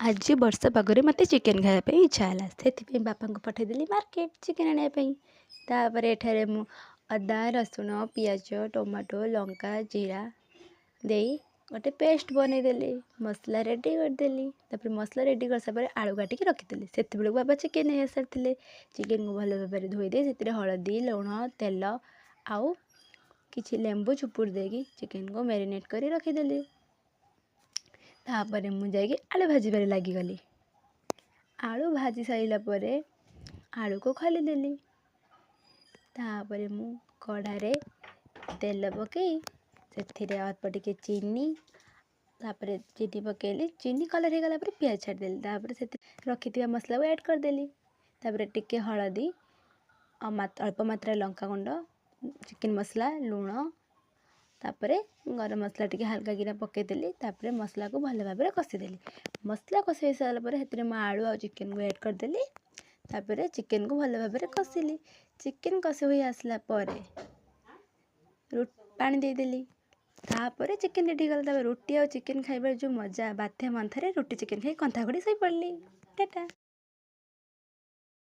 आज वर्षा पागरे मते चिकेन खाइबा इच्छा होला से बापा को पठेदेली मार्केट चिकेन आने तापर एठारे मु अदा रसुण पियाज टमाटो लंका जीरा दे गोटे पेस्ट बनईदेली मसला रेडी करदेली तापर मसला रेडी कर सारे आलू काटिक रखीदेली से बाबा चिकेन नहीं सारी चिकेन को भल भाव धोईदे से हलदी लुण तेल आउ किछि लेंबू चुपुड़ देकी चिकेन को मैरिनेट कर रखीदेली तापर मुझे आलू भाजबार लगिगली आलू भाजी सारा पर आलू को खोलीदेली तापर मु कढ़ारे तेल पकई से अल्प टिके चीनी तापर चीनी पकेली चीनी कलर हो गला पियाज छाड़देली तापर से रखी मसला को ऐड करदेली तापर टिके हलदी अल्प मात्रा लंका गुंड चिकेन मसला लुण तापर गरम मसला टिके हल्का गिरा पकईदेली तापर मसला को भल भाव कषिदेली मसला कषि सारापर से आलू और चिकेन को ऐड करदेली तापर चिकेन को भल भाव कषिली चिकेन कषि हो आसला पानी देदेली तापर चिकेन रेडी गला रुटी और चिकेन खाइबार जो मजा बाध्य मंथरे रुटी चिकेन खाई कंथा घोड़ी सही पड़ली टाटा।